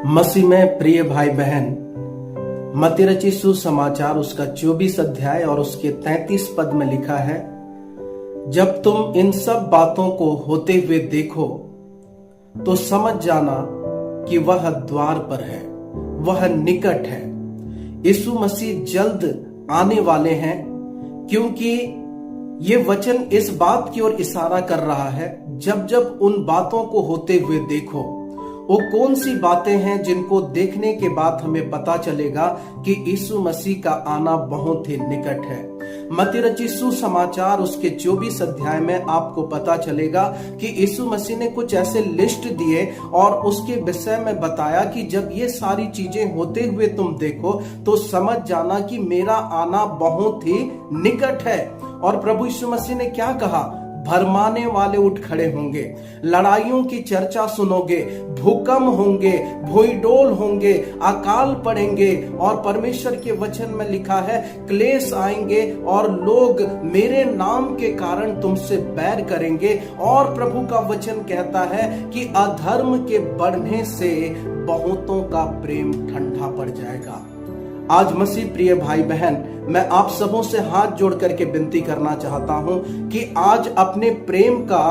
मसीह में प्रिय भाई बहन, मत्ती रचित सुसमाचार उसका 24 अध्याय और उसके 33 पद में लिखा है, जब तुम इन सब बातों को होते हुए देखो तो समझ जाना कि वह द्वार पर है, वह निकट है। यीशु मसीह जल्द आने वाले हैं, क्योंकि ये वचन इस बात की ओर इशारा कर रहा है। जब जब उन बातों को होते हुए देखो, वो कौन सी बातें हैं जिनको देखने के बाद हमें पता चलेगा कि यीशु मसीह का आना बहुत ही निकट है। मत्ती रचित सुसमाचार उसके 24 अध्याय में आपको पता चलेगा कि यीशु मसीह ने कुछ ऐसे लिस्ट दिए और उसके विषय में बताया कि जब ये सारी चीजें होते हुए तुम देखो तो समझ जाना कि मेरा आना बहुत ही निकट है। और प्रभु यीशु मसीह ने क्या कहा? भरमाने वाले उठ खड़े होंगे, लड़ाइयों की चर्चा सुनोगे, भूकंप होंगे, भूईडोल होंगे, अकाल पड़ेंगे। और परमेश्वर के वचन में लिखा है, क्लेश आएंगे और लोग मेरे नाम के कारण तुमसे बैर करेंगे। और प्रभु का वचन कहता है कि अधर्म के बढ़ने से बहुतों का प्रेम ठंडा पड़ जाएगा। आज मसीह प्रिय भाई बहन, मैं आप सबों से हाथ जोड़ करके विनती करना चाहता हूं कि आज अपने प्रेम का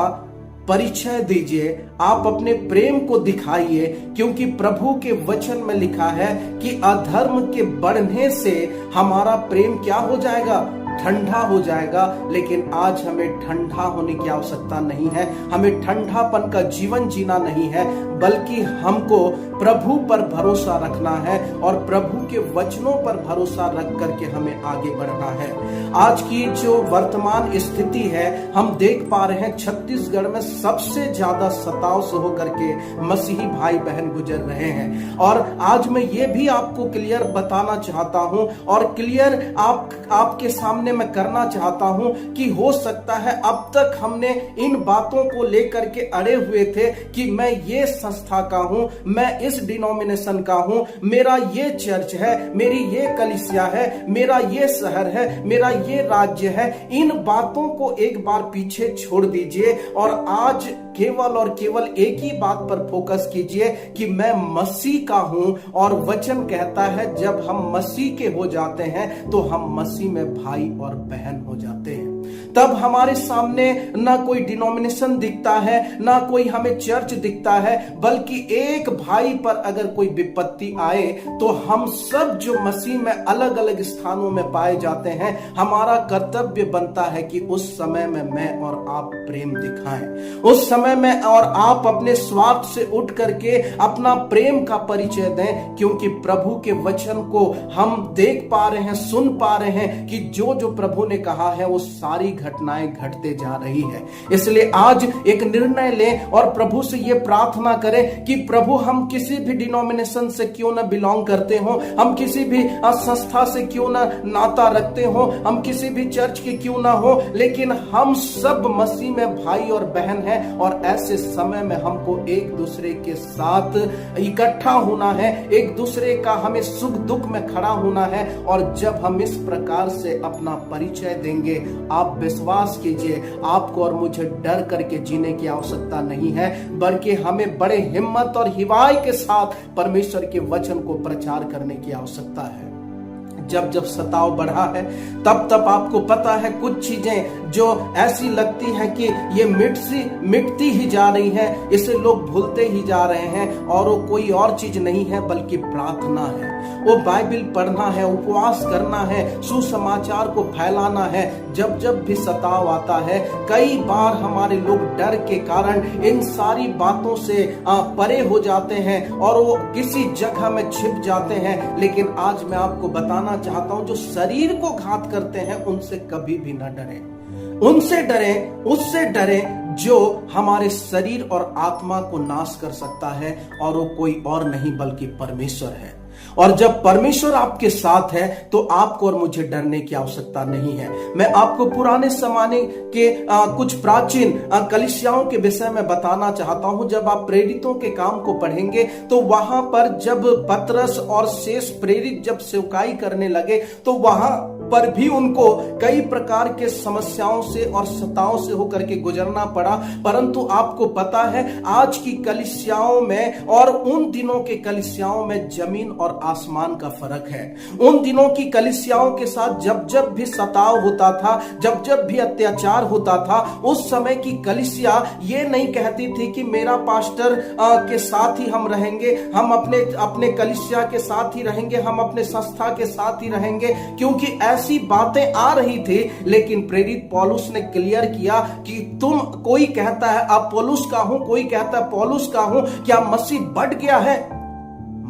परिचय दीजिए, आप अपने प्रेम को दिखाइए, क्योंकि प्रभु के वचन में लिखा है कि अधर्म के बढ़ने से हमारा प्रेम क्या हो जाएगा? ठंडा हो जाएगा। लेकिन आज हमें ठंडा होने की आवश्यकता नहीं है, हमें ठंडापन का जीवन जीना नहीं है, बल्कि हमको प्रभु पर भरोसा रखना है और प्रभु के वचनों पर भरोसा रख करके हमें आगे बढ़ना है। आज की जो वर्तमान स्थिति है, हम देख पा रहे हैं छत्तीसगढ़ में सबसे ज्यादा सताव से होकर के मसीही भाई बहन गुजर रहे हैं। और आज मैं ये भी आपको क्लियर बताना चाहता हूं और क्लियर आपके सामने मैं करना चाहता हूं कि हो सकता है अब तक हमने इन बातों को लेकर के अड़े हुए थे कि मैं ये संस्था का हूं, मैं इस डिनोमिनेशन का हूं, मेरा ये चर्च है, मेरी ये कलीसिया है, मेरा ये शहर है, मेरा ये राज्य है। इन बातों को एक बार पीछे छोड़ दीजिए और आज केवल और केवल एक ही बात पर फोकस कीजिए कि मैं मसीह का हूं। और वचन कहता है जब हम मसीह के हो जाते हैं तो हम मसीह में भाई और बहन हो जाते हैं। तब हमारे सामने ना कोई डिनोमिनेशन दिखता है, ना कोई हमें चर्च दिखता है, बल्कि एक भाई पर अगर कोई विपत्ति आए तो हम सब जो मसीह में अलग अलग स्थानों में पाए जाते हैं, हमारा कर्तव्य बनता है कि उस समय में मैं और आप प्रेम दिखाएं। उस समय में और आप अपने स्वार्थ से उठ करके अपना प्रेम का परिचय दें, क्योंकि प्रभु के वचन को हम देख पा रहे हैं, सुन पा रहे हैं कि जो जो प्रभु ने कहा है वो सारी घटनाएं घटते जा रही है। इसलिए आज एक निर्णय लें और प्रभु से ये प्रार्थना करें कि प्रभु, हम किसी भी डिनोमिनेशन से क्यों ना बिलोंग करते हो, हम किसी भी संस्था से क्यों ना नाता रखते हो, हम किसी भी चर्च के क्यों ना हो, लेकिन हम सब मसीह में भाई और बहन हैं। और ऐसे समय में हमको एक दूसरे के साथ इकट्ठा होना है, एक दूसरे का हमें सुख दुख में खड़ा होना है। और जब हम इस प्रकार से अपना परिचय देंगे, आप विश्वास कीजिए, आपको और मुझे डर करके जीने की आवश्यकता नहीं है, बल्कि हमें बड़े हिम्मत और हिवाई के साथ परमेश्वर के वचन को प्रचार करने की आवश्यकता है। जब जब सताव बढ़ा है, तब तब आपको पता है कुछ चीजें जो ऐसी लगती हैं कि ये मिटती ही जा रही हैं, इसे लोग भूलते ही जा रहे हैं। और वो कोई और चीज नहीं है बल्कि प्रार्थना है, वो बाइबल पढ़ना है, उपवास करना है, सुसमाचार को फैलाना है। जब जब भी सताव आता है, कई बार हमारे लोग डर के कारण इन सारी बातों से परे हो जाते हैं और वो किसी जगह में छिप जाते हैं। लेकिन आज मैं आपको बताना चाहता हूं, जो शरीर को घात करते हैं उनसे कभी भी ना डरें। उनसे डरें, उससे डरें जो हमारे शरीर और आत्मा को नाश कर सकता है, और वो कोई और नहीं बल्कि परमेश्वर है। और जब परमेश्वर आपके साथ है तो आपको और मुझे डरने की आवश्यकता नहीं है। मैं आपको पुराने जमाने के कुछ प्राचीन कलीसियाओं के विषय में बताना चाहता हूं। जब आप प्रेरितों के काम को पढ़ेंगे तो वहां पर जब पतरस और शेष प्रेरित जब सेवकाई करने लगे तो वहां पर भी उनको कई प्रकार के समस्याओं से और सताओं से होकर के गुजरना पड़ा। परंतु आपको पता है आज की कलीसियाओं में और उन दिनों के कलीसियाओं में जमीन और आसमान का फर्क है। उन दिनों की कलीसियाओं के साथ जब जब भी सताव होता था, जब जब भी अत्याचार होता था, उस समय की कलीसिया ये नहीं कहती थी कि मेरा पास्टर के साथ ही हम रहेंगे, हम अपने कलीसिया के साथ ही रहेंगे, हम अपने संस्था के साथ ही रहेंगे, क्योंकि ऐसी बातें आ रही थी। लेकिन प्रेरित पौलुस ने क्लियर किया कि तुम, कोई कहता है अपोलोस का हूं, कोई कहता है पौलुस का हूं, क्या मसीह बढ़ गया है?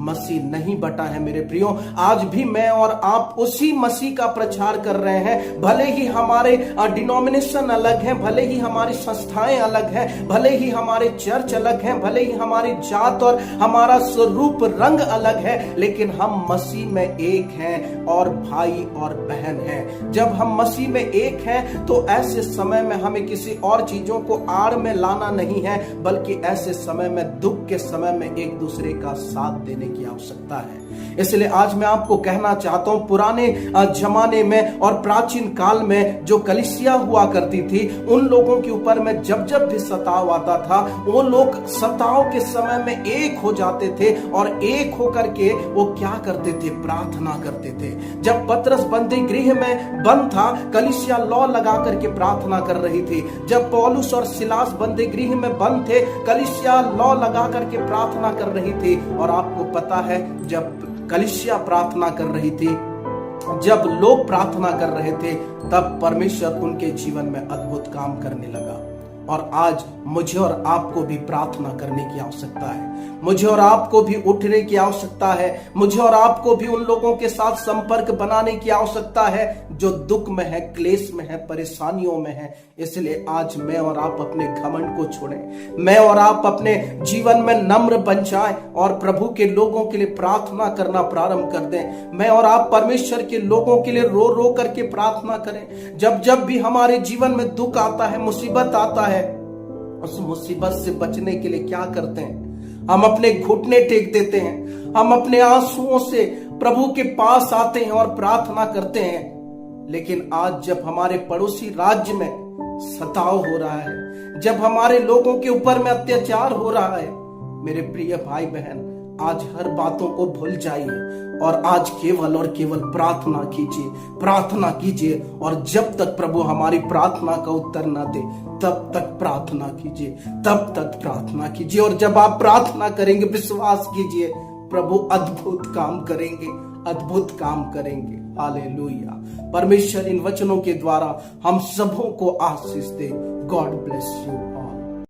मसीह नहीं बटा है मेरे प्रियो। आज भी मैं और आप उसी मसीह का प्रचार कर रहे हैं। भले ही हमारे डिनोमिनेशन अलग हैं, भले ही हमारी संस्थाएं अलग हैं, भले ही हमारे चर्च अलग हैं, भले ही हमारी जात और हमारा स्वरूप रंग अलग है, लेकिन हम मसीह में एक हैं और भाई और बहन हैं। जब हम मसीह में एक हैं तो ऐसे समय में हमें किसी और चीजों को आड़ में लाना नहीं है, बल्कि ऐसे समय में, दुख के समय में एक दूसरे का साथ देने की आवश्यकता है। इसलिए आज मैं आपको कहना चाहता हूं, पुराने जमाने में और प्राचीन काल में जो कलीसिया हुआ करती थी, उन लोगों के ऊपर में जब जब भी सताव आता था, वो लोग सताव के समय में एक हो जाते थे और एक होकर के वो क्या करते थे? प्रार्थना करते थे। जब पतरस बंदी गृह में बंद था, कलीसिया लौ लगा करके प्रार्थना कर रही थी। जब पौलुस और सिलास बंदी गृह में बंद थे, कलीसिया लौ लगा करके प्रार्थना कर रही थी। और आपको पता है, जब कलीसिया प्रार्थना कर रही थी, जब लोग प्रार्थना कर रहे थे, तब परमेश्वर उनके जीवन में अद्भुत काम करने लगा। और आज मुझे और आपको भी प्रार्थना करने की आवश्यकता है। मुझे और आपको भी उठने की आवश्यकता है। मुझे और आपको भी उन लोगों के साथ संपर्क बनाने की आवश्यकता है जो दुख में है, क्लेश में है, परेशानियों में है। इसलिए आज मैं और आप अपने घमंड को छोड़ें, मैं और आप अपने जीवन में नम्र बन जाएं और प्रभु के लोगों के लिए प्रार्थना करना प्रारंभ कर दें। मैं और आप परमेश्वर के लोगों के लिए रो रो करके प्रार्थना करें। जब जब भी हमारे जीवन में दुख आता है, मुसीबत आता है, उस मुसीबत से बचने के लिए क्या करते हैं? हम अपने घुटने टेक देते हैं, हम अपने आंसुओं से प्रभु के पास आते हैं और प्रार्थना करते हैं। लेकिन आज जब हमारे पड़ोसी राज्य में सताव हो रहा है, जब हमारे लोगों के ऊपर में अत्याचार हो रहा है, मेरे प्रिय भाई बहन, आज हर बातों को भूल जाइए और आज केवल और केवल प्रार्थना कीजिए, प्रार्थना कीजिए। और जब तक प्रभु हमारी प्रार्थना का उत्तर ना दे, तब तक प्रार्थना कीजिए, तब तक प्रार्थना कीजिए। और जब आप प्रार्थना करेंगे, विश्वास कीजिए, प्रभु अद्भुत काम करेंगे, अद्भुत काम करेंगे। हालेलुया। परमेश्वर इन वचनों के द्वारा हम सबों को आशीष दे। God bless you.